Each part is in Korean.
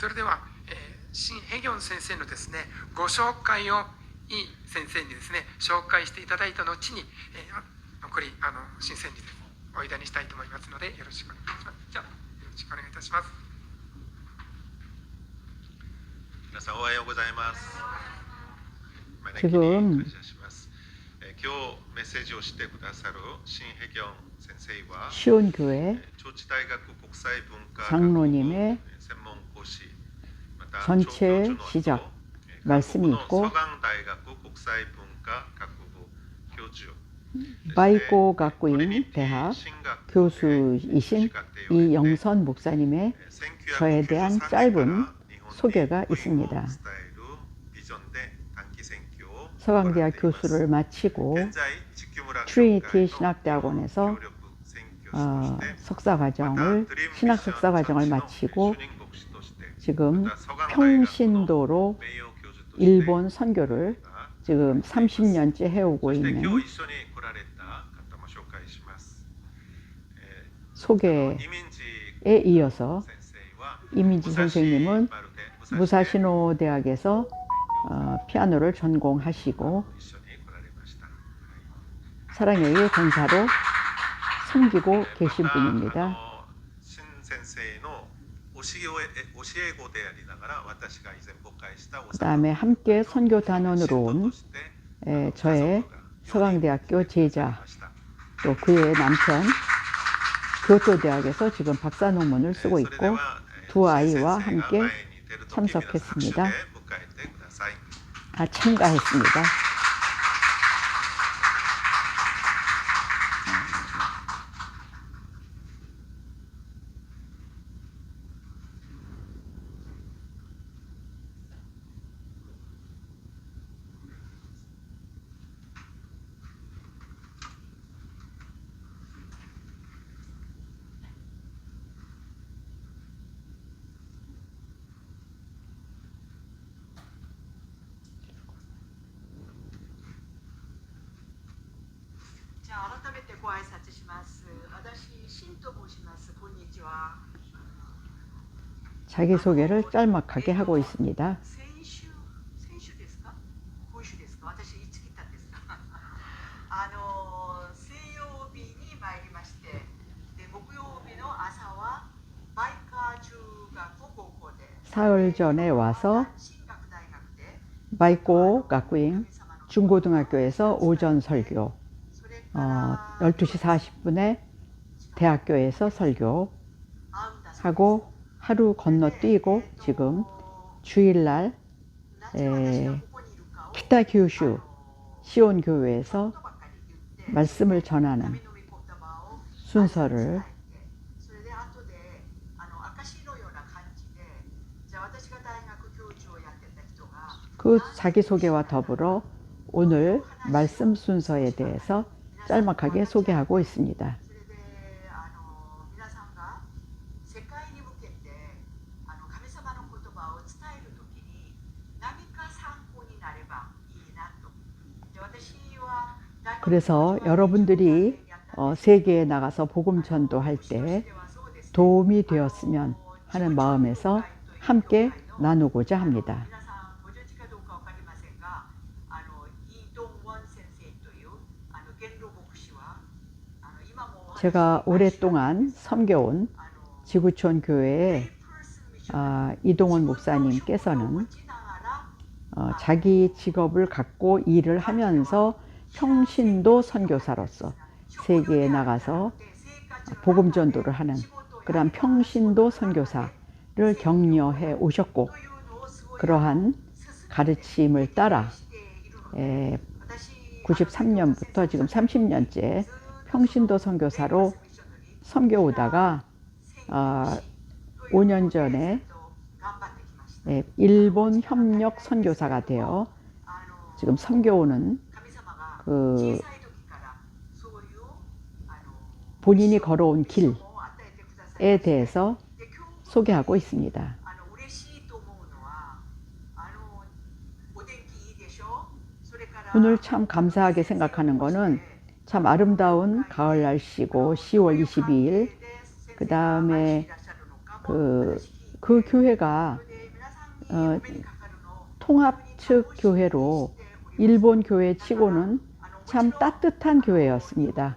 それでは、シン・ヘギョン先生のですね、ご紹介をイ先生にですね、紹介していただいた後に、残り新先生お間にしたいと思いますので、よろしくお願いします。じゃあ、よろしくお願いいたします。皆さんおはようございます。지금今日メッセージをしてくださるシン・ヘギョン先生は 시온교회 장로님의 전체 시작 말씀이 있고 바이고 가쿠인 대학 교수이신 이영선 목사님의 저에 대한 짧은 소개가 있습니다. 서강대학 교수를 마치고 트리니티 신학대학원에서 신학 석사과정을 마치고 지금 평신도로 일본 선교를 지금 30년째 해오고 있는 소개에 이어서 이민지 선생님은 무사시노 대학에서 피아노를 전공하시고 사랑의 권사로 섬기고 계신 분입니다. 그 다음에 함께 선교단원으로 온 저의 서강대학교 제자 또 그의 남편 교토대학에서 지금 박사 논문을 쓰고 있고 두 아이와 함께 참석했습니다. 참가했습니다. 자기소개를 짤막하게 하고 있습니다. 사흘 전에 와서 바이고 가쿠잉 중고등학교에서 오전 설교, 12시 40분에 대학교에서 설교하고 하루 건너뛰고 지금 주일날 키타kyūshū 시온교회에서 말씀을 전하는 순서를 그 자기소개와 더불어 오늘 말씀 순서에 대해서 짤막하게 소개하고 있습니다. 그래서 여러분들이 세계에 나가서 복음 전도할 때 도움이 되었으면 하는 마음에서 함께 나누고자 합니다. 제가 오랫동안 섬겨온 지구촌 교회의 이동원 목사님께서는 자기 직업을 갖고 일을 하면서 평신도 선교사로서 세계에 나가서 복음 전도를 하는 그러한 평신도 선교사를 격려해 오셨고 그러한 가르침을 따라 93년부터 지금 30년째 평신도 선교사로 섬겨오다가 5년 전에 일본 협력 선교사가 되어 지금 섬겨오는 그 본인이 걸어온 길에 대해서 소개하고 있습니다. 오늘 참 감사하게 생각하는 거는 참 아름다운 가을 날씨고 10월 22일 그 다음에 그 교회가 통합 측 교회로 일본 교회 치고는 참 따뜻한 교회였습니다.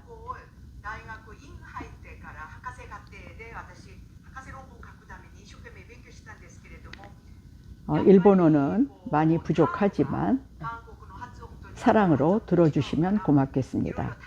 일본어는 많이 부족하지만 사랑으로 들어주시면 고맙겠습니다.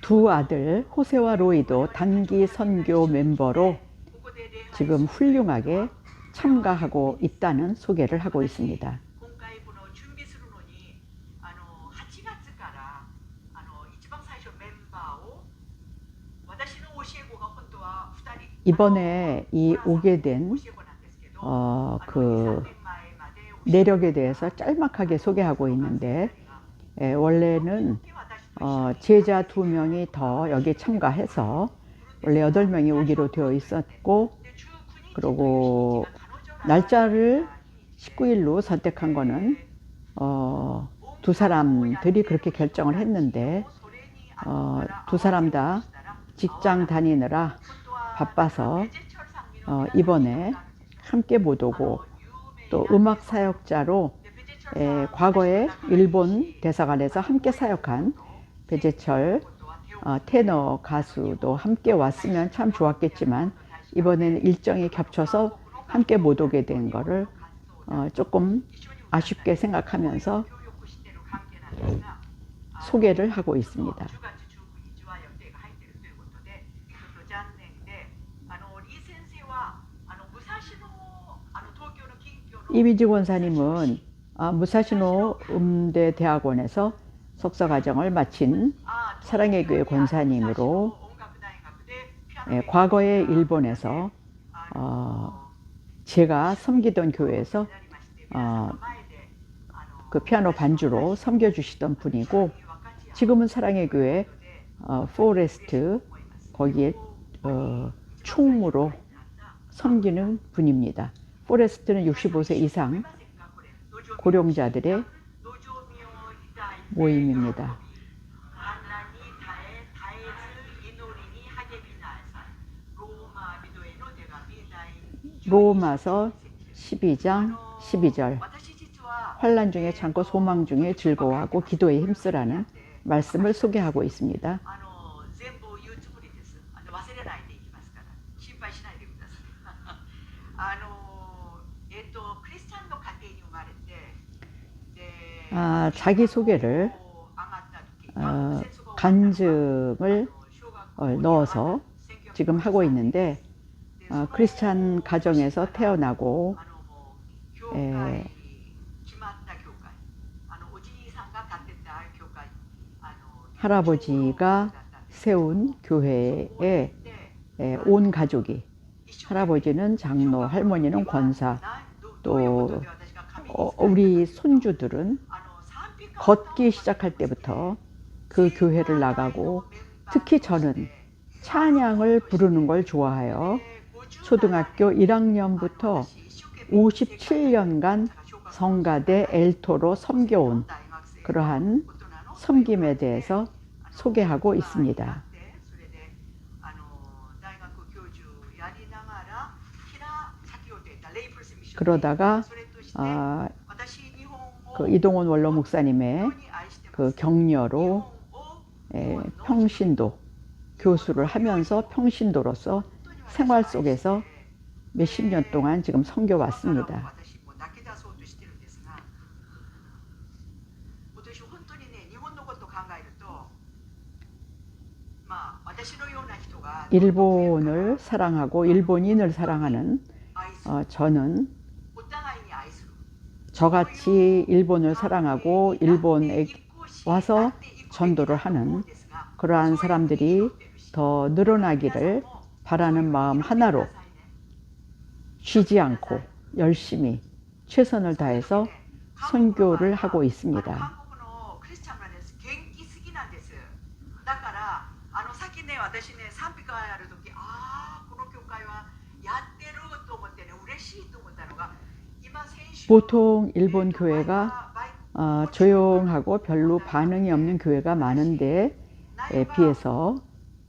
두 아들 호세와 로이도 단기 선교 멤버로 지금 훌륭하게 참가하고 있다는 소개를 하고 있습니다. 이번에 이 오게 된 그 내력에 대해서 짤막하게 소개하고 있는데, 원래는 제자 2명이 더 여기에 참가해서 원래 8명이 오기로 되어 있었고, 그리고 날짜를 19일로 선택한 거는 두 사람들이 그렇게 결정을 했는데, 두 사람 다 직장 다니느라 바빠서 이번에 함께 못 오고, 또 음악 사역자로 과거에 일본 대사관에서 함께 사역한 배재철 테너 가수도 함께 왔으면 참 좋았겠지만, 이번에는 일정이 겹쳐서 함께 못 오게 된 거를 조금 아쉽게 생각하면서 소개를 하고 있습니다. 이미지 권사님은 무사시노 음대 대학원에서 석사과정을 마친 사랑의 교회 권사님으로, 과거에 일본에서 제가 섬기던 교회에서 그 피아노 반주로 섬겨주시던 분이고, 지금은 사랑의 교회 포레스트 거기에 총무로 섬기는 분입니다. 포레스트는 65세 이상 고령자들의 모임입니다. 로마서 12장 12절, 환난 중에 참고 소망 중에 즐거워하고 기도에 힘쓰라는 말씀을 소개하고 있습니다. 자기소개를 간증을 넣어서 지금 하고 있는데, 크리스찬 가정에서 태어나고 할아버지가 세운 교회에 온 가족이, 할아버지는 장로, 할머니는 권사, 또 우리 손주들은 걷기 시작할 때부터 그 교회를 나가고, 특히 저는 찬양을 부르는 걸 좋아하여 초등학교 1학년부터 57년간 성가대 엘토로 섬겨온 그러한 섬김에 대해서 소개하고 있습니다. 그러다가 그 이동원 원로 목사님의 그 격려로 평신도 교수를 하면서 평신도로서 생활 속에서 몇십 년 동안 지금 섬겨왔습니다. 일본을 사랑하고 일본인을 사랑하는 저는 저같이 일본을 사랑하고 일본에 와서 전도를 하는 그러한 사람들이 더 늘어나기를 바라는 마음 하나로 쉬지 않고 열심히 최선을 다해서 선교를 하고 있습니다. 보통 일본 교회가 조용하고 별로 반응이 없는 교회가 많은데 비해서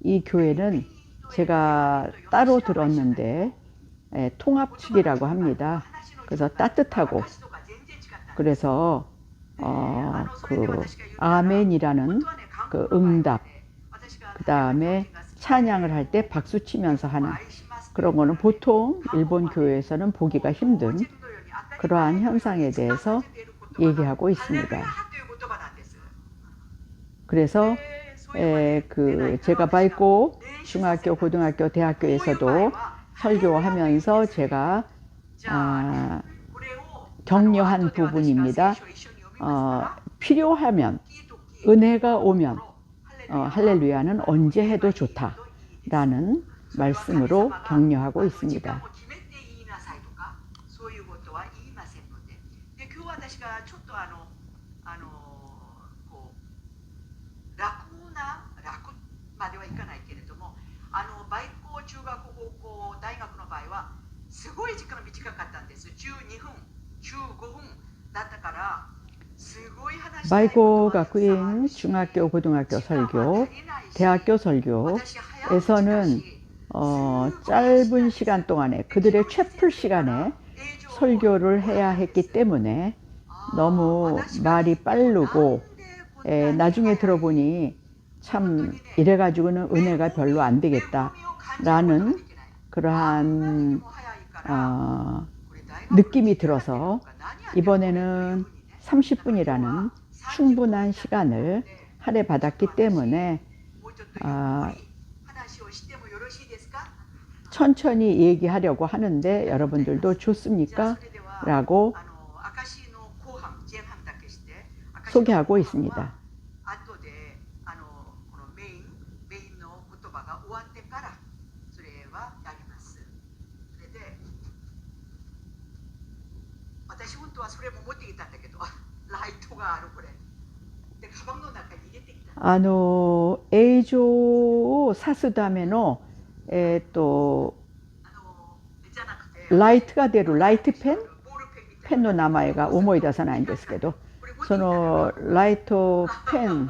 이 교회는 제가 따로 들었는데 통합축이라고 합니다. 그래서 따뜻하고 그래서 그 아멘이라는 그 응답 그 다음에 찬양을 할 때 박수 치면서 하는 그런 거는 보통 일본 교회에서는 보기가 힘든 그러한 현상에 대해서 얘기하고 있습니다. 그래서 그 제가 바이코 중학교, 고등학교, 대학교에서도 설교하면서 제가 격려한 부분입니다. 필요하면 은혜가 오면 할렐루야는 언제 해도 좋다라는 말씀으로 격려하고 있습니다. 바이코 가쿠인 중학교, 고등학교 설교, 대학교 설교에서는 짧은 시간 동안에 그들의 채플 시간에 설교를 해야 했기 때문에 너무 말이 빠르고 나중에 들어보니 참 이래가지고는 은혜가 별로 안 되겠다라는 그러한 느낌이 들어서 이번에는 30분이라는 충분한 시간을 할애받았기 때문에 천천히 얘기하려고 하는데 여러분들도 좋습니까? 라고 소개하고 있습니다.映像を指すためのライトが出るライトペンの名前が思い出さないんですけどそのライトペン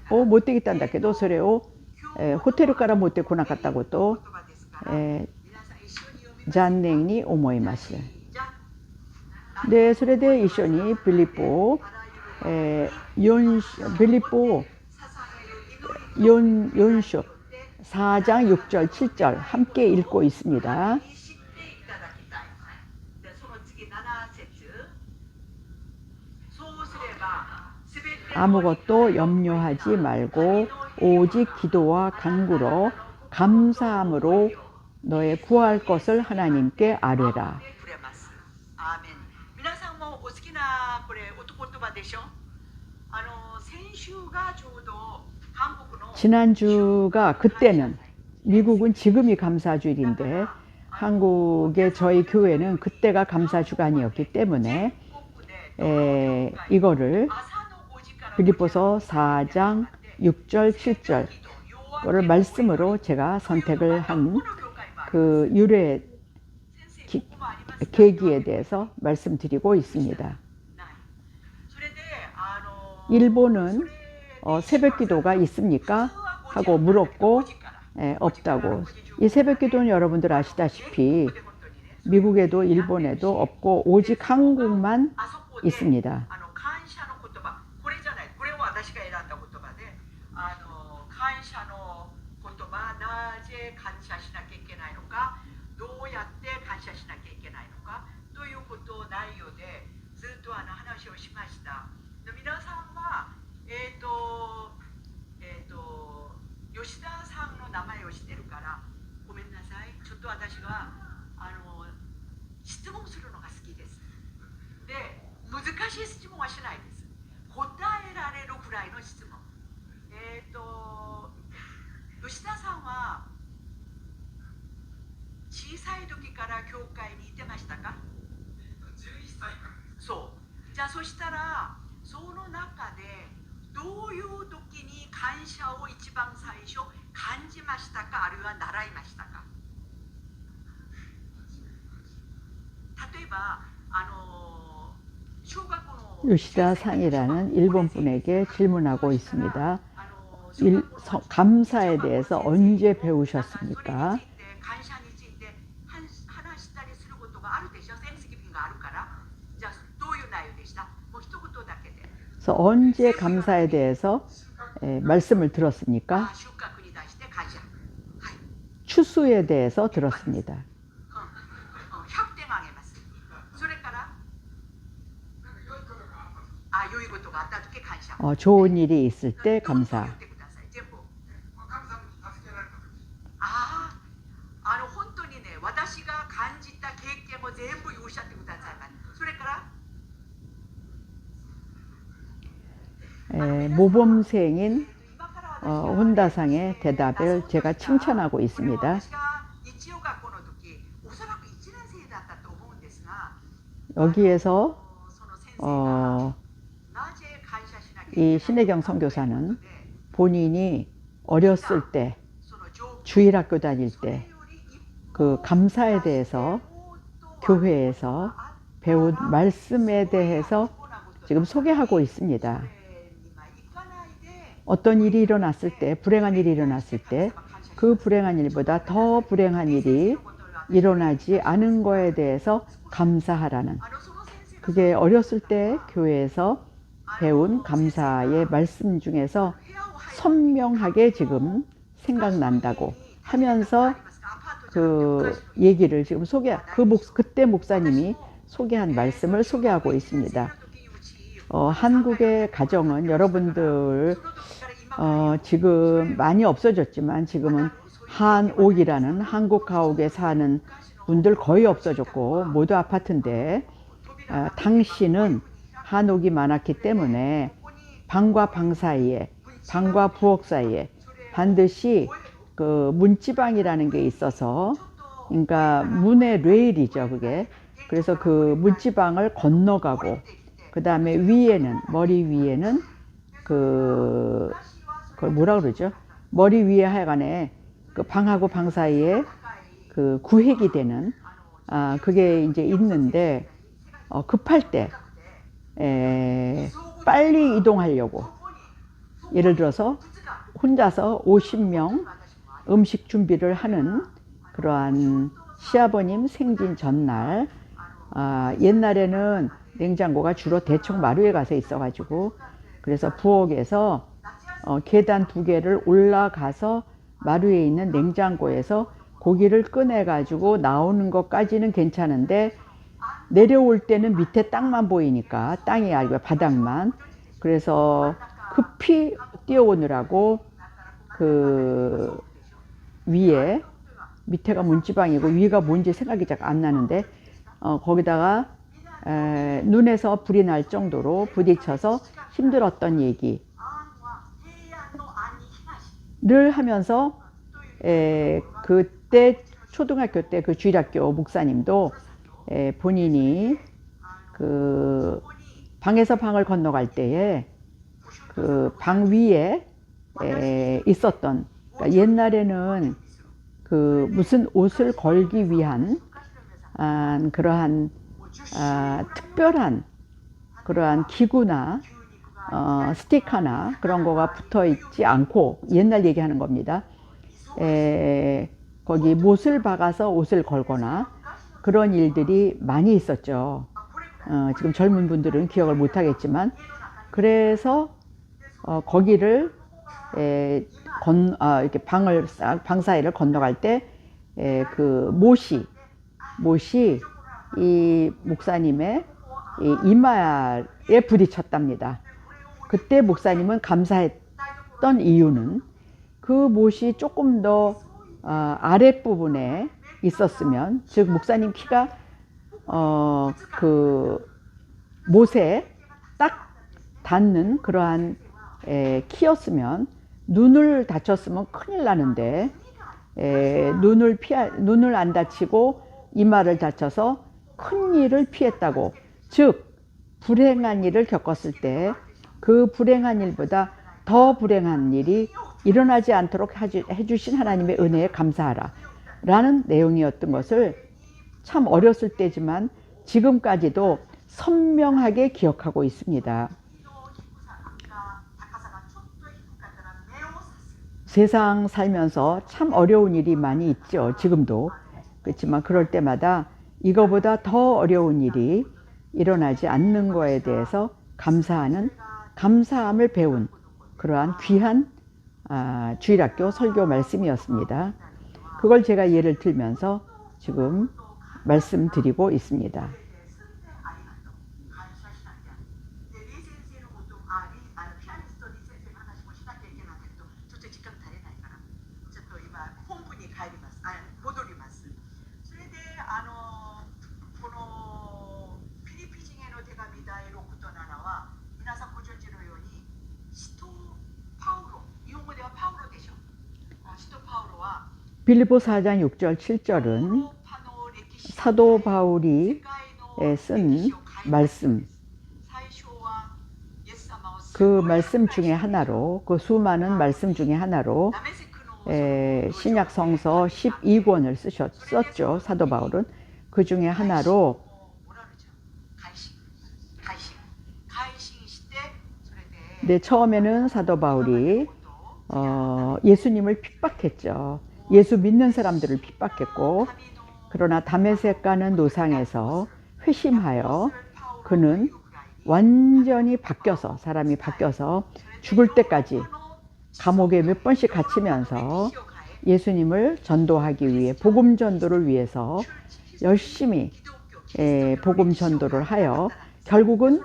を持ってきたんだけどそれをホテルから持ってこなかったことを残念に思います。でそれで一緒に빌립보 4장 6절 7절 함께 읽고 있습니다. 아무것도 염려하지 말고 오직 기도와 간구로 감사함으로 너의 구할 것을 하나님께 아뢰라. 지난주가 그때는 미국은 지금이 감사주일인데 한국의 저희 교회는 그때가 감사주간이었기 때문에 이거를 빌립보서 4장 6절 7절 를 말씀으로 제가 선택을 한 그 유래 계기에 대해서 말씀드리고 있습니다. 일본은 새벽 기도가 있습니까? 하고 물었고 없다고. 이 새벽 기도는 여러분들 아시다시피 미국에도 일본에도 없고 오직 한국만 있습니다. と私は質問するのが好きです。で、難しい質問はしないです。答えられるくらいの質問。吉田さんは小さい時から教会にいてましたか？11歳からです。そう。じゃあそしたらその中でどういう時に感謝を一番最初感じましたか、あるいは習いましたか？例えば요시다상이라는 일본 분에게 질문하고 있습니다. 감사에 대해서 언제 배우셨습니까? 그래서 언제 감사에 대해서 말씀을 들었습니까? 추수에 대해서 들었습니다. 좋은 일이 있을 때 감사. 모범생인 혼다상의 대답을 제가 칭찬하고 있습니다. 여기에서 이 신혜경 선교사는 본인이 어렸을 때 주일학교 다닐 때 그 감사에 대해서 교회에서 배운 말씀에 대해서 지금 소개하고 있습니다. 어떤 일이 일어났을 때, 불행한 일이 일어났을 때 그 불행한 일보다 더 불행한 일이 일어나지 않은 거에 대해서 감사하라는, 그게 어렸을 때 교회에서 배운 감사의 말씀 중에서 선명하게 지금 생각난다고 하면서 그 얘기를 지금 그때 목사님이 소개한 말씀을 소개하고 있습니다. 한국의 가정은 여러분들 지금 많이 없어졌지만 지금은 한옥이라는 한국 가옥에 사는 분들 거의 없어졌고 모두 아파트인데, 당시는 한옥이 많았기 때문에 방과 방 사이에, 방과 부엌 사이에 반드시 그 문지방이라는 게 있어서, 그러니까 문의 레일이죠, 그게. 그래서 그 문지방을 건너가고, 그 다음에 위에는, 머리 위에는 그걸 뭐라 그러죠? 머리 위에 하여간에 그 방하고 방 사이에 그 구획이 되는, 그게 이제 있는데, 급할 때, 빨리 이동하려고, 예를 들어서 혼자서 50명 음식 준비를 하는 그러한 시아버님 생진 전날, 옛날에는 냉장고가 주로 대청 마루에 가서 있어가지고, 그래서 부엌에서 계단 2개를 올라가서 마루에 있는 냉장고에서 고기를 꺼내가지고 나오는 것까지는 괜찮은데, 내려올 때는 밑에 땅만 보이니까, 땅이 아니고 바닥만. 그래서 급히 뛰어오느라고 그 위에, 밑에가 문지방이고 위가 뭔지 생각이 잘 안 나는데, 거기다가 눈에서 불이 날 정도로 부딪혀서 힘들었던 얘기를 하면서, 그때 초등학교 때 그 주일학교 목사님도 본인이 그 방에서 방을 건너갈 때에 그 방 위에 있었던, 그러니까 옛날에는 그 무슨 옷을 걸기 위한 그러한 특별한 그러한 기구나 스티커나 그런 거가 붙어 있지 않고, 옛날 얘기하는 겁니다. 거기 못을 박아서 옷을 걸거나 그런 일들이 많이 있었죠. 지금 젊은 분들은 기억을 못 하겠지만, 그래서 거기를 이렇게 방 사이를 건너갈 때 그 못이 이 목사님의 이 이마에 부딪혔답니다. 그때 목사님은 감사했던 이유는 그 못이 조금 더 아랫부분에 있었으면, 즉 목사님 키가 그 못에 딱 닿는 그러한 키였으면, 눈을 다쳤으면 큰일 나는데, 눈을 안 다치고 이마를 다쳐서 큰 일을 피했다고. 즉 불행한 일을 겪었을 때 그 불행한 일보다 더 불행한 일이 일어나지 않도록 해주신 하나님의 은혜에 감사하라 라는 내용이었던 것을 참 어렸을 때지만 지금까지도 선명하게 기억하고 있습니다. 세상 살면서 참 어려운 일이 많이 있죠. 지금도. 그렇지만 그럴 때마다 이거보다 더 어려운 일이 일어나지 않는 거에 대해서 감사함을 배운 그러한 귀한 주일학교 설교 말씀이었습니다. 그걸 제가 예를 들면서 지금 말씀드리고 있습니다. 빌립보 4장 6절 7절은 사도 바울이 쓴 말씀, 그 말씀 중에 하나로, 그 수많은 말씀 중에 하나로 신약 성서 12권을 썼죠. 사도 바울은. 그 중에 하나로 처음에는 사도 바울이 예수님을 핍박했죠. 예수 믿는 사람들을 핍박했고, 그러나 다메섹 가는 노상에서 회심하여 그는 완전히 바뀌어서, 사람이 바뀌어서 죽을 때까지 감옥에 몇 번씩 갇히면서 예수님을 전도하기 위해, 복음 전도를 위해서 열심히 복음 전도를 하여 결국은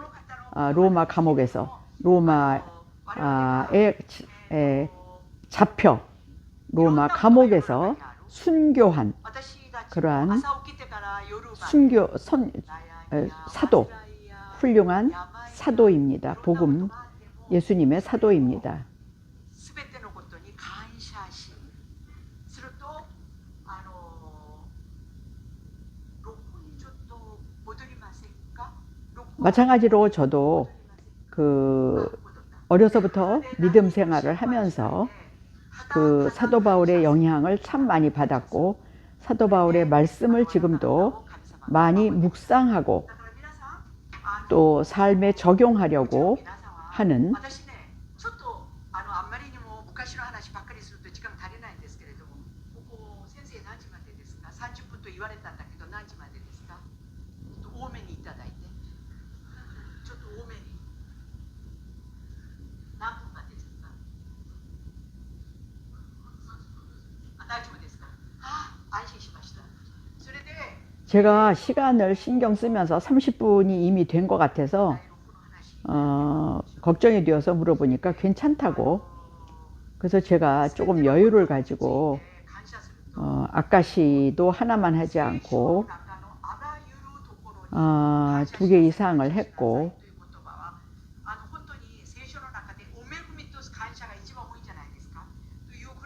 로마 감옥에서, 로마에 잡혀 로마 감옥에서 순교한 그러한 사도, 훌륭한 사도입니다. 복음 예수님의 사도입니다. 마찬가지로 저도 어려서부터 믿음 생활을 하면서 그 사도 바울의 영향을 참 많이 받았고, 사도 바울의 말씀을 지금도 많이 묵상하고 또 삶에 적용하려고 하는 제가 시간을 신경 쓰면서 30분이 이미 된 것 같아서 걱정이 되어서 물어보니까 괜찮다고. 그래서 제가 조금 여유를 가지고 아까시도 하나만 하지 않고 2개 이상을 했고,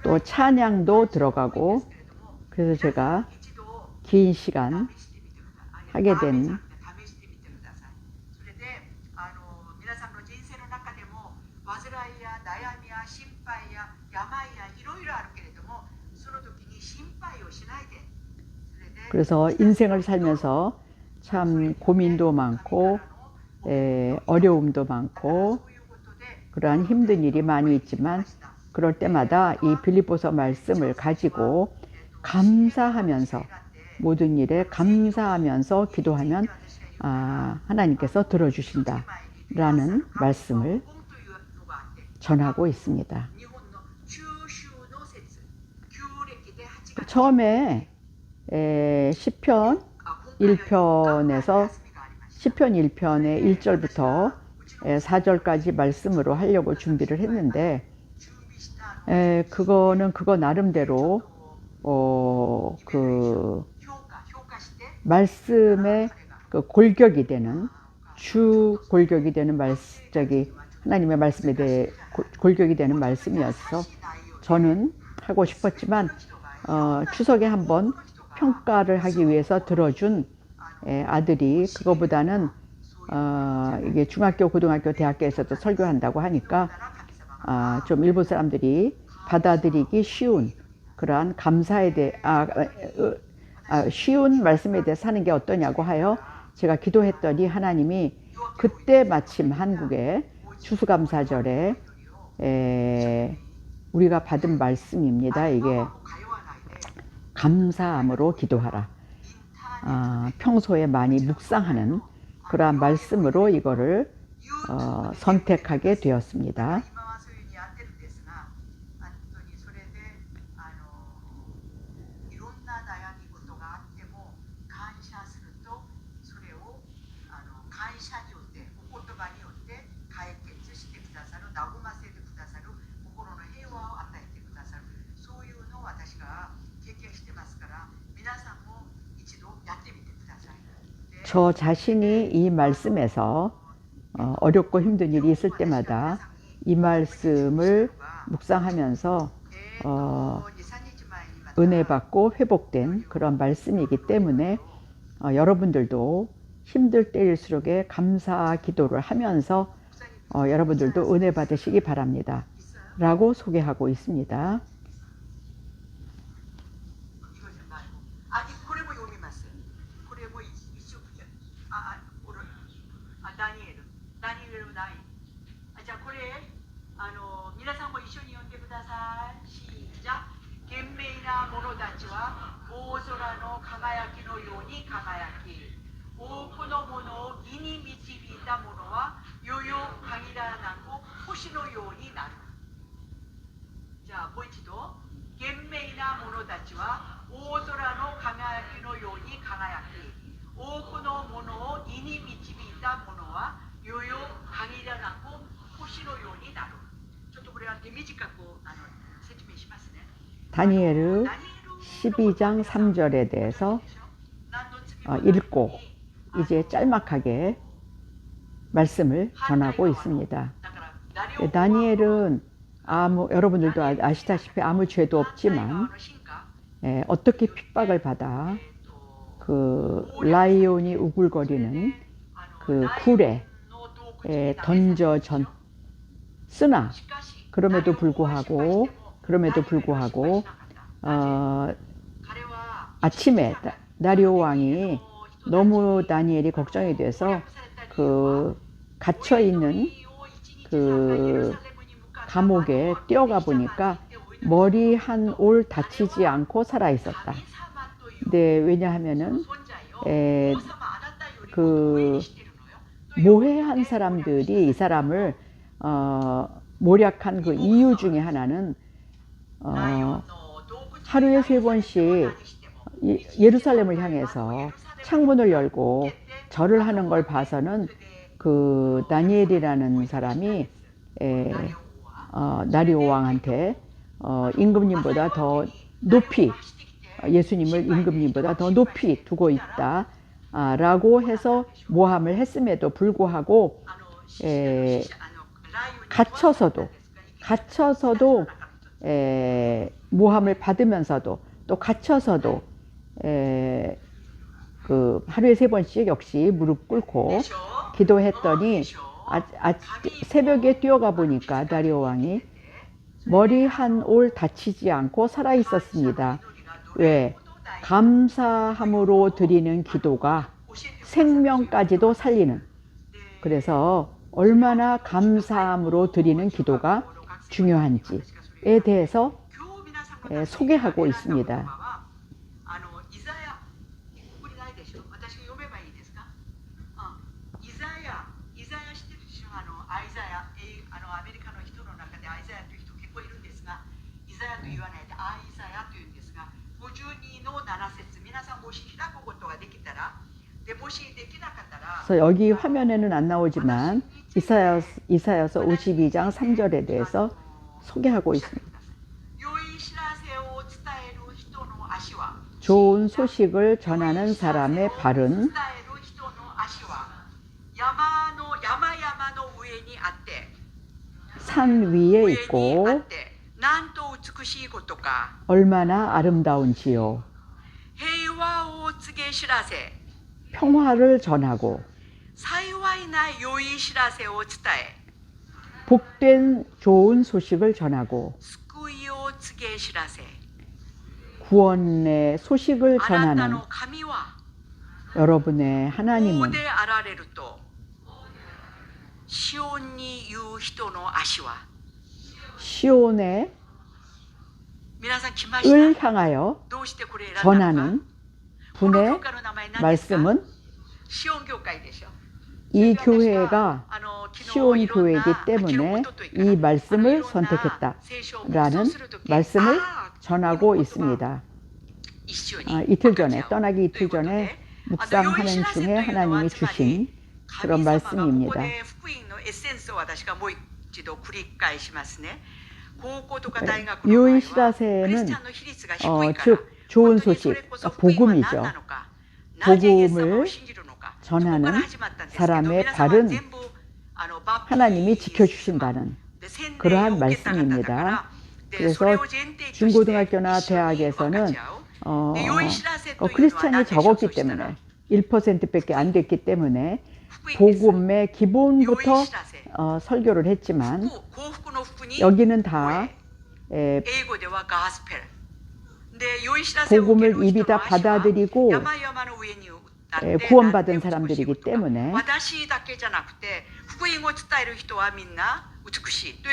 또 찬양도 들어가고, 그래서 제가 긴 시간 하게 된 그래서 인생을 살면서 참 고민도 많고 어려움도 많고 그러한 힘든 일이 많이 있지만, 그럴 때마다 이 빌립보서 말씀을 가지고 감사하면서, 모든 일에 감사하면서 기도하면 하나님께서 들어주신다 라는 말씀을 전하고 있습니다. 처음에 시편 1편에서 시편 1편의 1절부터 4절까지 말씀으로 하려고 준비를 했는데, 그거는 그거 나름대로 그 말씀의 그 골격이 되는 주 골격이 되는 하나님의 말씀에 대해 골격이 되는 말씀이어서 저는 하고 싶었지만 추석에 한번 평가를 하기 위해서 들어준 아들이 그거보다는 이게 중학교, 고등학교, 대학교에서도 설교한다고 하니까 좀 일본 사람들이 받아들이기 쉬운 그러한 감사에 대해 쉬운 말씀에 대해 사는 게 어떠냐고 하여 제가 기도했더니 하나님이 그때 마침 한국의 추수감사절에 우리가 받은 말씀입니다. 이게 감사함으로 기도하라. 평소에 많이 묵상하는 그러한 말씀으로 이거를 선택하게 되었습니다. 저 자신이 이 말씀에서 어렵고 힘든 일이 있을 때마다 이 말씀을 묵상하면서 은혜 받고 회복된 그런 말씀이기 때문에 여러분들도 힘들 때일수록에 감사 기도를 하면서 여러분들도 은혜 받으시기 바랍니다. 라고 소개하고 있습니다. 다니엘 12장 3절에 대해서 읽고 이제 짤막하게 말씀을 전하고 있습니다. 다니엘은 여러분들도 아시다시피 아무 죄도 없지만 어떻게 핍박을 받아 그 라이온이 우글거리는 그 굴에 쓰나 그럼에도 불구하고 아침에 다리오 왕이 너무 다니엘이 걱정이 돼서 그 갇혀 있는 그 감옥에 뛰어가 보니까 머리 한 올 다치지 않고 살아 있었다. 근데 왜냐하면은 그 모해한 사람들이 이 사람을 모략한 그 이유 중에 하나는 하루에 3번씩 예루살렘을 향해서 창문을 열고 절을 하는 걸 봐서는 그 다니엘이라는 사람이 다리오 왕한테 임금님보다 더 높이 예수님을 임금님보다 더 높이 두고 있다 라고 해서 모함을 했음에도 불구하고 갇혀서도 모함을 받으면서도 또 갇혀서도 그 하루에 3번씩 역시 무릎 꿇고 기도했더니 새벽에 뛰어가 보니까 다리오 왕이 머리 한 올 다치지 않고 살아 있었습니다. 왜? 감사함으로 드리는 기도가 생명까지도 살리는, 그래서 얼마나 감사함으로 드리는 기도가 중요한지에 대해서 소개하고 있습니다. 그래서 여기 화면에는 안 나오지만 이사야서 52장 3절에 대해서 소개하고 있습니다. 좋은 소식을 전하는 사람의 발은 산 위에 있고 얼마나 아름다운지요. 평화를 전하고 복된 좋은 소식을 전하고 구원의 소식을 전하는 여러분의 하나님은 시온의 을 향하여 전하는 분의 말씀은 이 교회가 시온 교회이기 때문에 이 말씀을 선택했다라는 말씀을 전하고 있습니다. 이틀 전에 떠나기 이틀 전에 묵상하는 중에 하나님이 주신 그런 말씀입니다. 유이시라세는 즉 좋은 소식, 복음이죠. 복음을 전하는 사람의 발은 하나님이 지켜주신다는 그러한 말씀입니다. 그래서 중고등학교나 대학에서는 크리스찬이 적었기 때문에 1%밖에 안 됐기 때문에 복음의 기본부터 설교를 했지만 여기는 다 복음을 입이 다 받아들이고 구원받은 사람들이기 때문에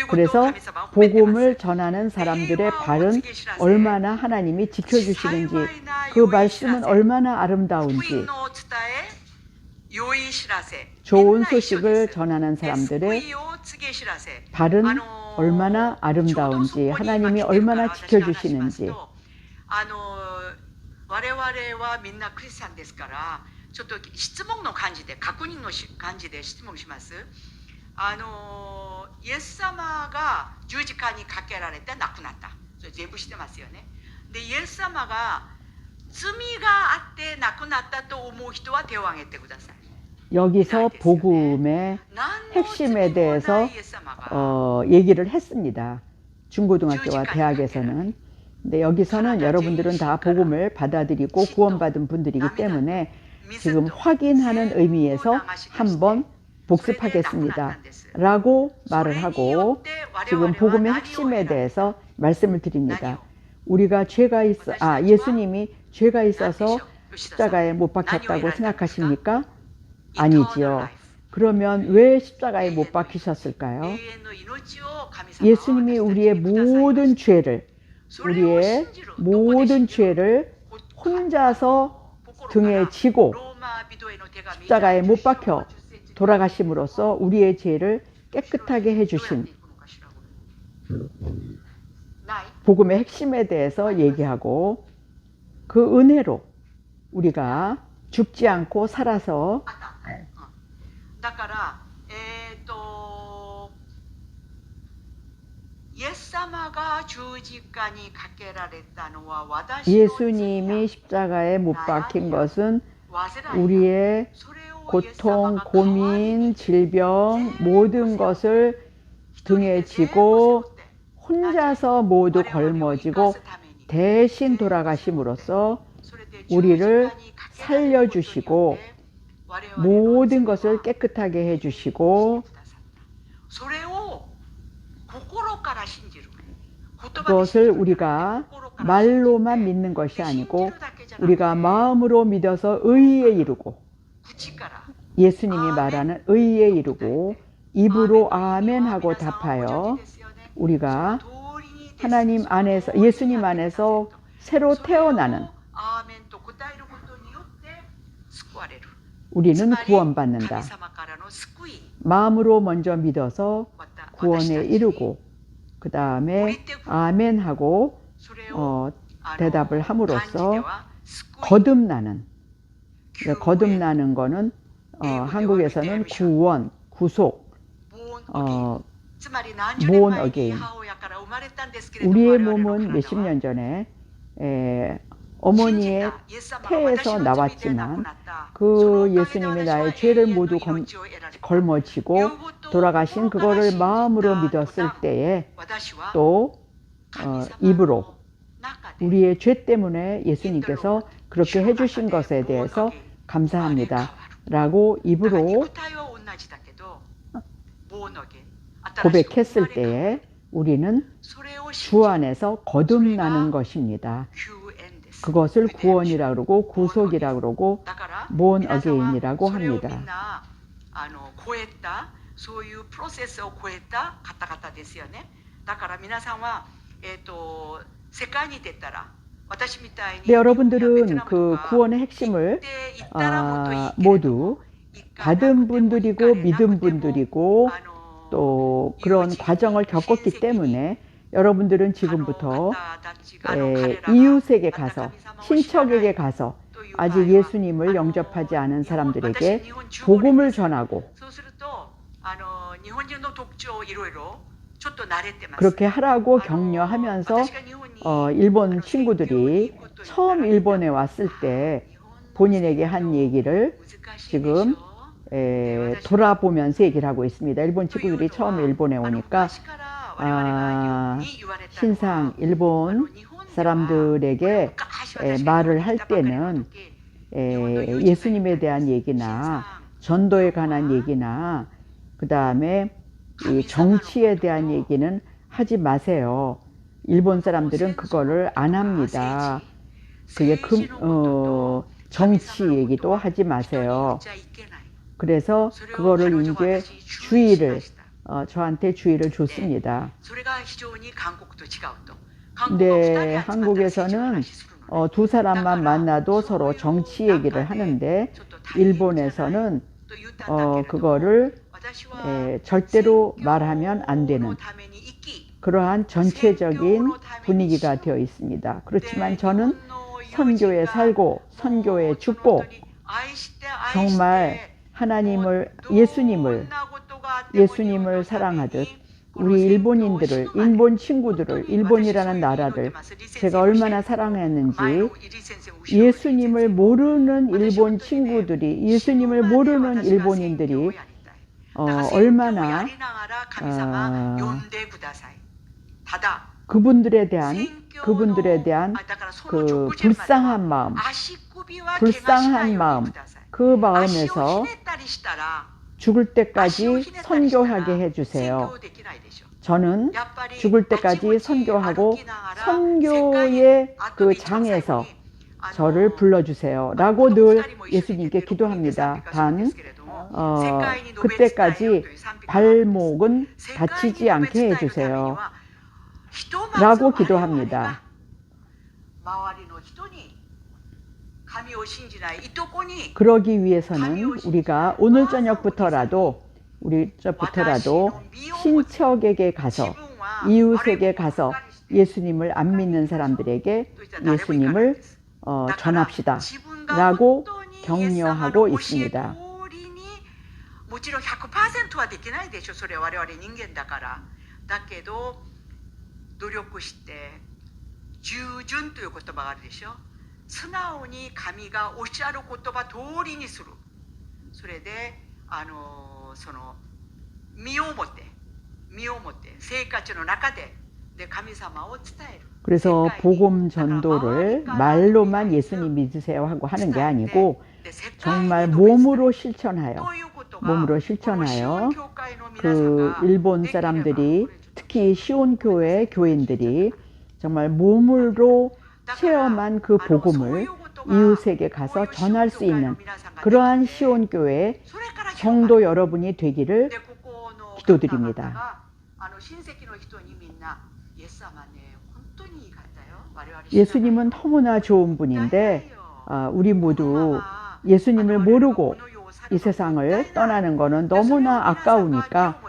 그래서 복음을 전하는 사람들의 발은 얼마나 하나님이 지켜주시는지 그 말씀은 얼마나 아름다운지 좋은 소식을 전하는 사람들의 발은 얼마나 아름다운지 하나님이 얼마나 지켜주시는지 我々はみんなクリスチャンですから、ちょっと質問の感じで、確認の感じで質問します。イエス様が十字架にかけられて亡くなった。それ全部知ってますよね。で、イエス様が罪があって亡くなったと思う人は手を挙げてください。 여기서 복음의 핵심에 대해서 얘기를 했습니다. 중고등학교와 대학에서는. 근데 여기서는 여러분들은 다 복음을 받아들이고 구원받은 분들이기 때문에 지금 확인하는 의미에서 한번 복습하겠습니다 라고 말을 하고 지금 복음의 핵심에 대해서 말씀을 드립니다. 우리가 예수님이 죄가 있어서 십자가에 못 박혔다고 생각하십니까? 아니지요. 그러면 왜 십자가에 못 박히셨을까요? 예수님이 우리의 모든 죄를 혼자서 등에 지고 십자가에 못 박혀 돌아가심으로써 우리의 죄를 깨끗하게 해주신 복음의 핵심에 대해서 얘기하고 그 은혜로 우리가 죽지 않고 살아서 예수님이 십자가에 못 박힌 것은 우리의 고통, 고민, 질병 모든 것을 등에 지고 혼자서 모두 걸머지고 대신 돌아가심으로써 우리를 살려주시고 모든 것을 깨끗하게 해주시고 그것을 우리가 말로만 믿는 것이 아니고 우리가 마음으로 믿어서 의에 이르고 예수님이 말하는 의에 이르고 입으로 아멘 하고 답하여 우리가 하나님 안에서 예수님 안에서 새로 태어나는 우리는 구원받는다. 마음으로 먼저 믿어서 구원에 이르고 그 다음에 아멘 하고 대답을 함으로써 거듭나는 거듭나는 거는 한국에서는 구원, 구속 born again. 우리의 몸은 몇십 년 전에 어머니의 태에서 나왔지만 그 예수님이 나의 죄를 모두 걸머지고 돌아가신 그거를 마음으로 믿었을 때에 또 입으로 우리의 죄 때문에 예수님께서 그렇게 해주신 것에 대해서 감사합니다 라고 입으로 고백했을 때에 우리는 주 안에서 거듭나는 것입니다. 그것을 구원이라고 그러고 구속이라고 그러고 born again이라고 합니다. 超えたそういうプロセスを超えた方々ですよね。だから皆さんは世界に出たら私みたいに 네, 여러분들은 그 구원의 핵심을 모두 받은 분들이고 믿은 분들이고 또 그런 과정을 겪었기 때문에 여러분들은 지금부터 이웃에게 가서 친척에게 가서 아직 예수님을 영접하지 않은 사람들에게 복음을 전하고 그렇게 하라고 격려하면서 일본 친구들이 처음 일본에 왔을 때 본인에게 한 얘기를 지금 돌아보면서 얘기를 하고 있습니다. 일본 친구들이 처음 일본에 오니까 신상 일본 사람들에게 말을 할 때는 예수님에 대한 얘기나 전도에 관한 얘기나 그 다음에 이 정치에 대한 얘기는 하지 마세요. 일본 사람들은 그거를 안 합니다. 그게 정치 얘기도 하지 마세요. 그래서 그거를 이제 저한테 주의를 줬습니다. 근데 한국에서는 두 사람만 만나도 서로 정치 얘기를 하는데 일본에서는 그거를 절대로 말하면 안 되는 그러한 전체적인 분위기가 되어 있습니다. 그렇지만 저는 선교에 살고 선교에 죽고 정말 예수님을 사랑하듯 우리 일본인들을, 일본 친구들을, 일본이라는 나라를 제가 얼마나 사랑했는지 예수님을 모르는 일본 친구들이, 예수님을 모르는 일본인들이 얼마나 그분들에 대한 그 불쌍한 마음, 그 마음에서 죽을 때까지 선교하게 해주세요. 저는 죽을 때까지 선교하고 선교의 그 장에서 저를 불러주세요 라고 늘 예수님께 기도합니다. 단 그때까지 발목은 다치지 않게 해주세요 라고 기도합니다. 그러기 위해서는 우리가 오늘 저녁부터라도 친척에게 가서 이웃에게 가서 예수님을 안 믿는 사람들에게 예수님을 전합시다 라고 격려하고 있습니다. もちろん 100% はできないでしょ。それは我々人間だから。だけど努力して従順という言葉があるでしょ。素直に神がおっしゃる言葉通りにする。それでその身をもって生活の中で神様を伝える。 그래서 복음 전도를 말로만 예수님 믿으세요 하고 하는 게 아니고 정말 몸으로 실천하여 그 일본 사람들이 특히 시온교회 교인들이 정말 몸으로 체험한 그 복음을 이웃에게 가서 전할 수 있는 그러한 시온교회 성도 여러분이 되기를 기도드립니다. 예수님은 너무나 좋은 분인데 우리 모두 예수님을 모르고 이 세상을 떠나는 것은 너무나 아까우니까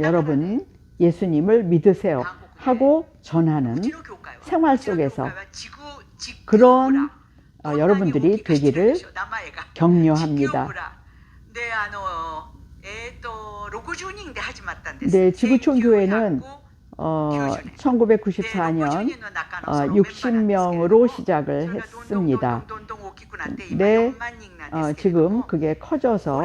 여러분 예수님을 믿으세요 하고 전하는 생활 속에서 그런 여러분들이 되기를 격려합니다. 네, 지구촌 교회는 1994년 60명으로 시작을 했습니다. 근데 지금 그게 커져서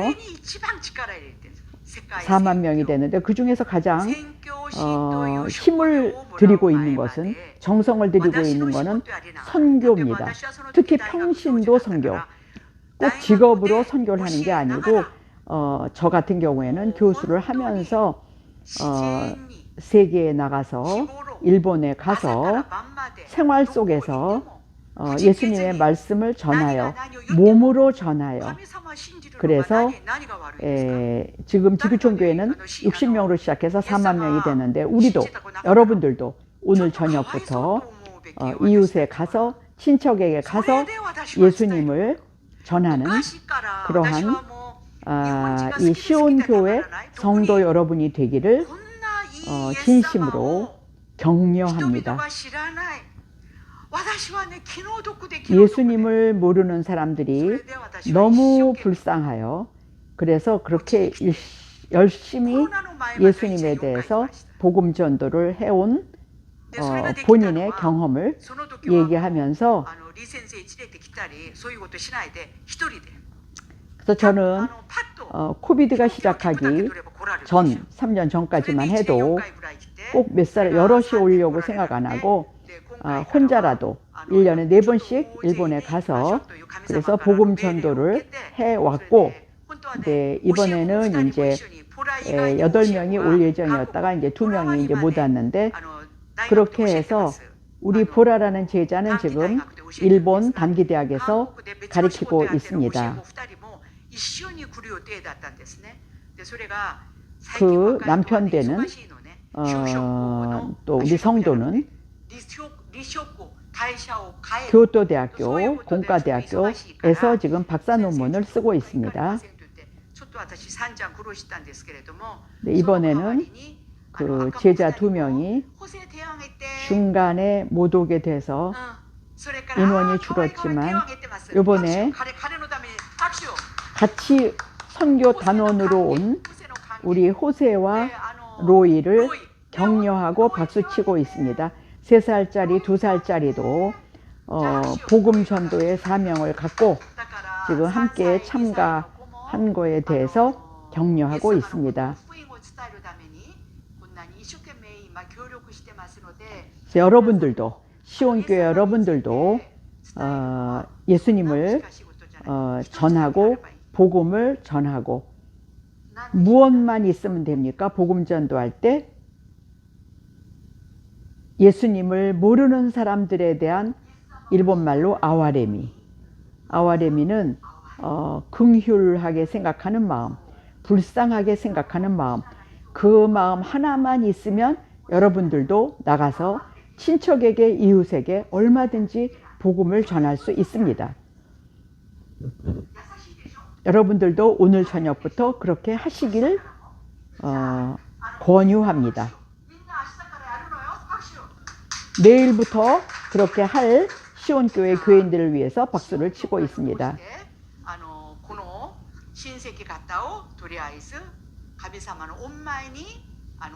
4만 명이 되는데 그 중에서 가장 힘을 들이고 있는 것은, 정성을 들이고 있는 것은 선교입니다. 특히 평신도 선교. 꼭 직업으로 선교를 하는 게 아니고 저 같은 경우에는 교수를 하면서 세계에 나가서 일본에 가서 생활 속에서 예수님의 말씀을 전하여 몸으로 전하여, 그래서 지금 지구촌 교회는 60명으로 시작해서 4만 명이 되는데, 우리도, 여러분들도 오늘 저녁부터 이웃에 가서, 친척에게 가서 예수님을 전하는 그러한 이 시온교회 성도 여러분이 되기를 진심으로 격려합니다. 예수님을 모르는 사람들이 너무 불쌍하여, 그래서 그렇게 열심히 예수님에 대해서 복음 전도를 해온 본인의 경험을 얘기하면서, 그래서 저는 코비드가 시작하기 전 3년 전까지만 해도 꼭 몇 살 여럿이 오려고 생각 안 하고 혼자라도 1년에 4번씩 일본에 가서 그래서 복음 전도를 해왔고, 네, 이번에는 이제 8명이 올 예정이었다가 이제 2명이 이제 못 왔는데, 그렇게 해서 우리 보라라는 제자는 지금 일본 단기대학에서 가르치고 있습니다. 그 남편 되는 또 우리 성도는 교토대학교 공과대학교에서 지금 박사 논문을 쓰고 있습니다. 네, 이번에는 그 제자 2명이 중간에 못 오게 돼서 인원이 줄었지만, 이번에 같이 선교 단원으로 온 우리 호세와 로이를 격려하고 박수치고 있습니다. 3살짜리, 2살짜리도 복음 전도의 사명을 갖고 지금 함께 참가한 거에 대해서 격려하고 있습니다. 여러분들도, 시온교회 여러분들도 예수님을 전하고 복음을 전하고, 무엇만 있으면 됩니까? 복음 전도할 때 예수님을 모르는 사람들에 대한 일본말로 아와레미는 긍휼하게 생각하는 마음, 불쌍하게 생각하는 마음, 그 마음 하나만 있으면 여러분들도 나가서 친척에게, 이웃에게 얼마든지 복음을 전할 수 있습니다. 여러분들도 오늘 저녁부터 그렇게 하시길 권유합니다. 내일부터 그렇게 할 시온교회 교인들을 위해서 박수를 치고 있습니다. 親戚方をとりあえず神様の御前に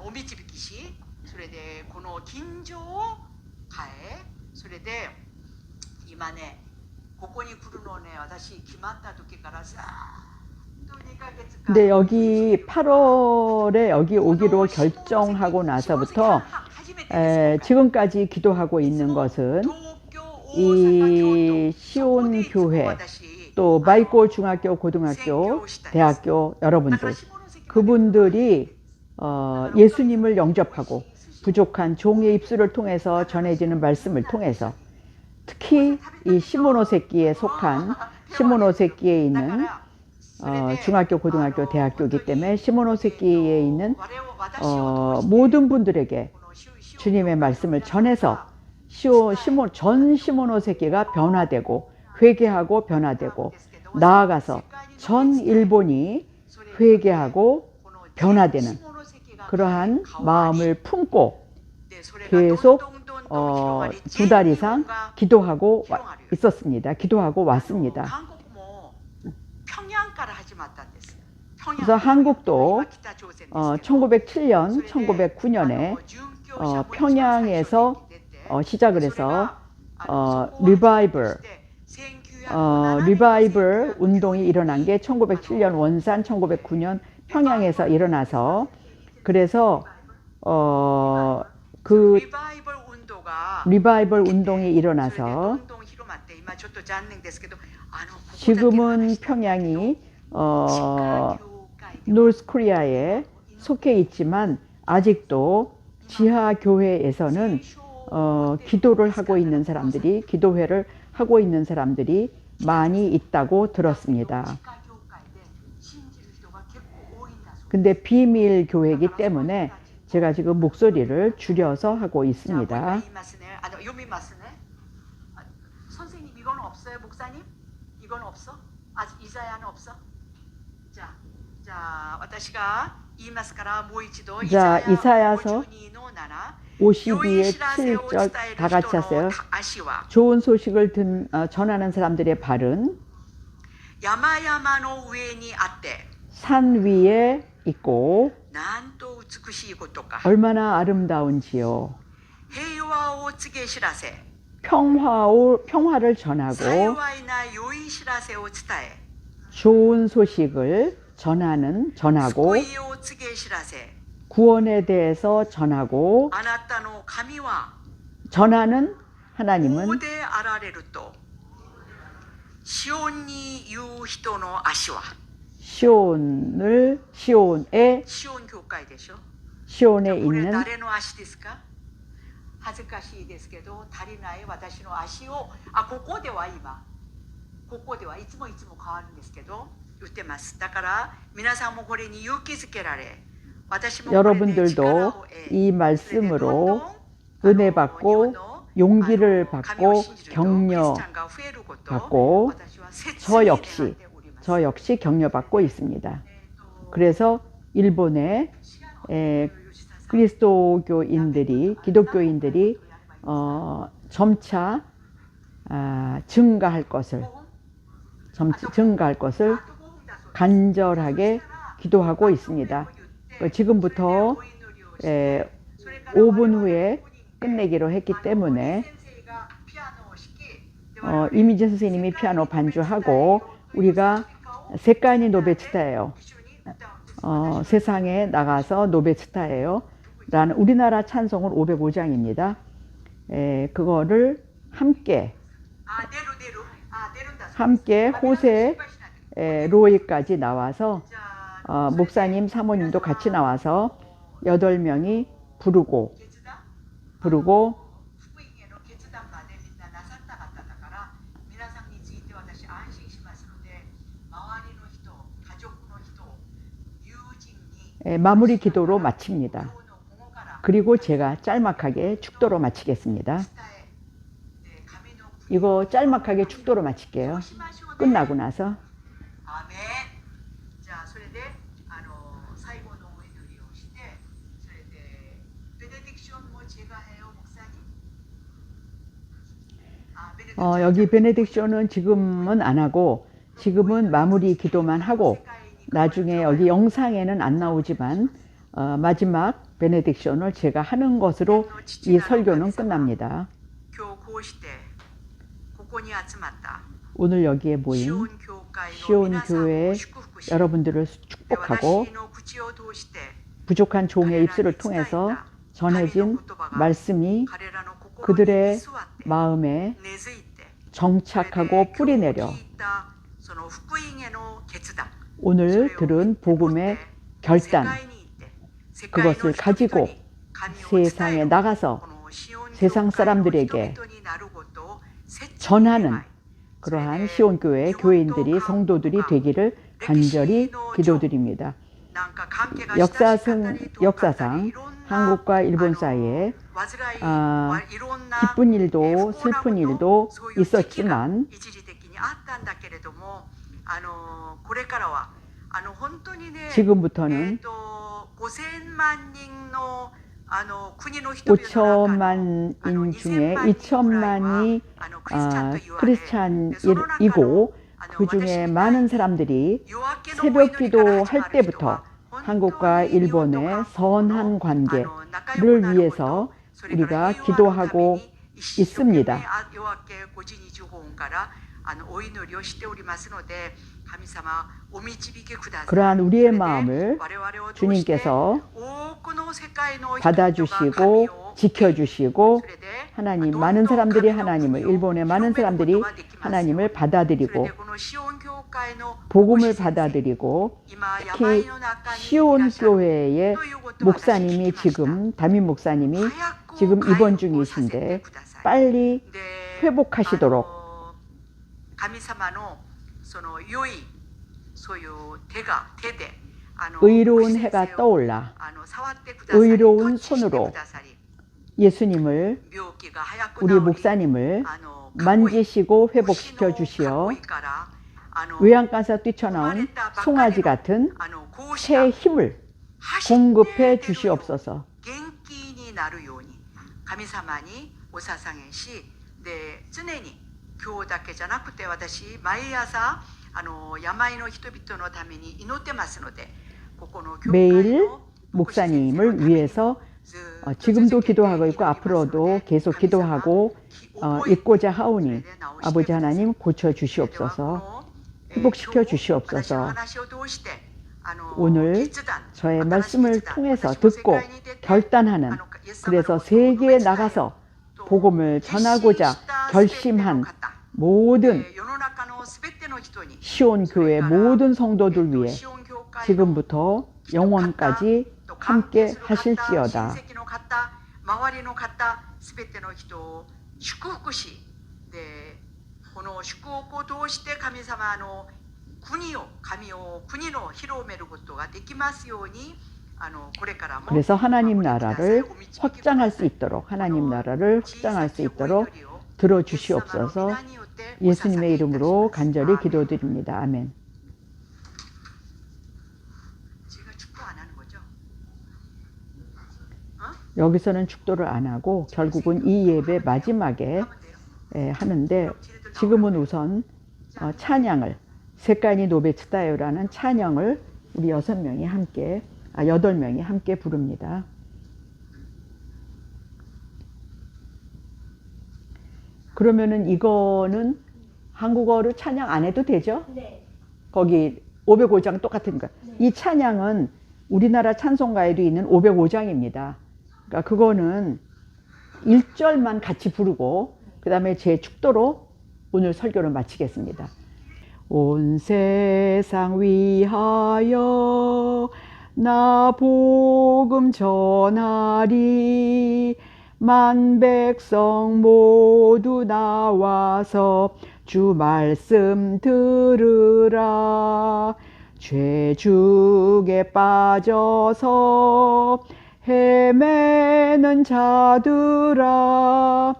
お導きし、それでこの近所を変え、それで今ねここに来るのね、私決まった時からずっと2ヶ月間。 근데 여기 8월에 여기 오기로 결정하고 나서부터 지금까지 기도하고 있는 것은 이 시온 교회, 또 마이코 중학교, 고등학교, 대학교 여러분들, 그분들이 예수님을 영접하고 부족한 종의 입술을 통해서 전해지는 말씀을 통해서, 특히 이 시모노세키에 속한, 시모노세키에 있는 중학교, 고등학교, 대학교이기 때문에 시모노세키에 있는 모든 분들에게 주님의 말씀을 전해서 전 시모노세키가 변화되고 회개하고 변화되고, 나아가서 전 일본이 회개하고 변화되는 그러한 마음을 품고 계속 2달 이상 기도하고 있었습니다. 기도하고 왔습니다. 그래서 한국도 1907년, 1909년에 평양에서 시작을 해서 리바이벌 운동이 일어난 게 1907년 원산, 1909년 평양에서 일어나서 그래서 그 리바이벌 운동이 일어나서 지금은 평양이 노스 코리아에 속해 있지만 아직도 지하 교회에서는 기도를 하고 있는 사람들이 기도회를 하고 있는 사람들이 많이 있다고 들었습니다. 근데 비밀 교회이기 때문에 제가 지금 목소리를 줄여서 하고 있습니다. 선생님 이건 없어요, 목사님? 이건 없어? 아직 이사야는 없어? 자, 이사야서 52의 7절 다 같이 하세요. 좋은 소식을 전하는 사람들의 발은 산 위에 있고 얼마나 아름다운지요. 평화를 전하고 좋은 소식을 전하고 구원에 대해서 전하고 전하는 하나님은 시온에 있는 恥ずかしいですけど足りない私の足をここではいつも変わるんですけど言ってます。だから皆さんもこれに勇気づけられ私も 여러분들도 이 말씀으로 은혜 받고 용기를 받고 격려 받고 저 역시 격려 받고 있습니다. 그래서 일본의 그리스도교인들이 기독교인들이 점차 증가할 것을 간절하게 기도하고 있습니다. 지금부터 5분 후에 끝내기로 했기 때문에 이미지 선생님이 피아노 반주하고 우리가 세카이니 노베츠타예요. 세상에 나가서 노베츠타예요. 라는 우리나라 찬송은 505장입니다. 그거를 함께 호세 로이까지 나와서 목사님 사모님도 같이 나와서 8명이 부르고 마무리 기도로 마칩니다. 그리고 제가 짤막하게 축도로 마치겠습니다. 이거 짤막하게 축도로 마칠게요. 끝나고 나서. 여기 베네딕션은 지금은 안 하고 지금은 마무리 기도만 하고 나중에 여기 영상에는 안 나오지만 마지막 베네딕션을 제가 하는 것으로 이 설교는 끝납니다. 오늘 여기에 모인 시온교회 여러분들을 축복하고 부족한 종의 입술을 통해서 전해진 말씀이 그들의 마음에 정착하고 뿌리내려 오늘 들은 복음의 결단 그것을 가지고 세상에 나가서 세상 사람들에게 전하는 그러한 시온교회 교인들이 성도들이 되기를 간절히 기도드립니다. 역사상 한국과 일본 사이에 기쁜 일도 슬픈 일도 있었지만 지금부터는 5천만 인 중에 2천만이 크리스찬이고 그 중에 많은 사람들이 새벽 기도할 때부터 한국과 일본의 선한 관계를 위해서 우리가 기도하고 있습니다. 그러한 우리의 마음을 주님께서 받아주시고 지켜주시고 하나님, 많은 사람들이 하나님을, 일본의 많은 사람들이 하나님을 받아들이고 복음을 받아들이고 특히 시온 교회의 목사님이 지금 담임 목사님이 지금 입원 중이신데 빨리 회복하시도록 의로운 해가 떠올라 의로운 손으로 예수님을, 우리 목사님을 만지시고 회복시켜 주시어 외양간에서 뛰쳐나온 송아지 같은 새 힘을 공급해 주시옵소서. 매일 목사님을 위해서 지금도 기도하고 있고 앞으로도 계속 기도하고 있고자 하오니 아버지 하나님 고쳐 주시옵소서, 회복시켜 주시옵소서. 오늘 저의 말씀을 통해서 듣고 결단하는, 그래서 세계에 나가서 복음을 전하고자 결심한 모든 시온 교회 모든 성도들 위해 지금부터 영원까지 함께 하실지어다. 그래서 하나님 나라를 확장할 수 있도록, 하나님 나라를 확장할 수 있도록 들어주시옵소서. 예수님의 이름으로 간절히 기도드립니다. 아멘. 여기서는 축도를 안 하고 결국은 이 예배 마지막에 하는데, 지금은 우선 찬양을, 세카이니 노베츠다요라는 찬양을 우리 8명이 함께 부릅니다. 그러면은 이거는 한국어로 찬양 안 해도 되죠? 네. 거기 505장 똑같은 거. 네. 이 찬양은 우리나라 찬송가에도 있는 505장입니다. 그러니까 그거는 1절만 같이 부르고 그 다음에 제 축도로 오늘 설교를 마치겠습니다. 온 세상 위하여 나 복음 전하리, 만 백성 모두 나와서 주 말씀 들으라. 죄죽에 빠져서 헤매는 자들아,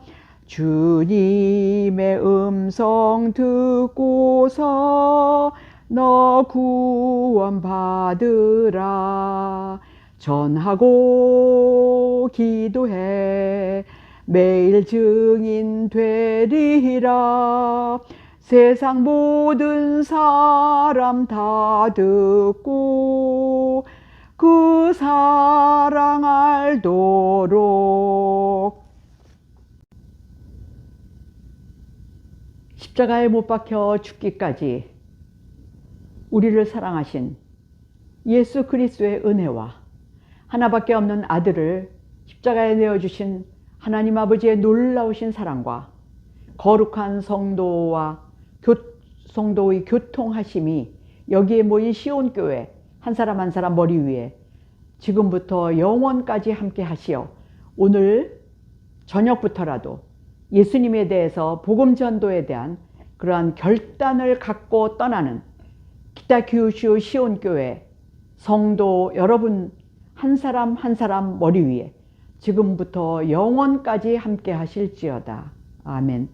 주님의 음성 듣고서 너 구원 받으라. 전하고 기도해 매일 증인 되리라. 세상 모든 사람 다 듣고 그 사랑 알도록. 십자가에 못 박혀 죽기까지 우리를 사랑하신 예수 그리스도의 은혜와 하나밖에 없는 아들을 십자가에 내어주신 하나님 아버지의 놀라우신 사랑과 거룩한 성도의 교통하심이 여기에 모인 시온교회 한 사람 한 사람 머리 위에 지금부터 영원까지 함께 하시어 오늘 저녁부터라도 예수님에 대해서 복음 전도에 대한 그러한 결단을 갖고 떠나는 키타큐슈 시온교회 성도 여러분 한 사람 한 사람 머리 위에 지금부터 영원까지 함께 하실지어다. 아멘.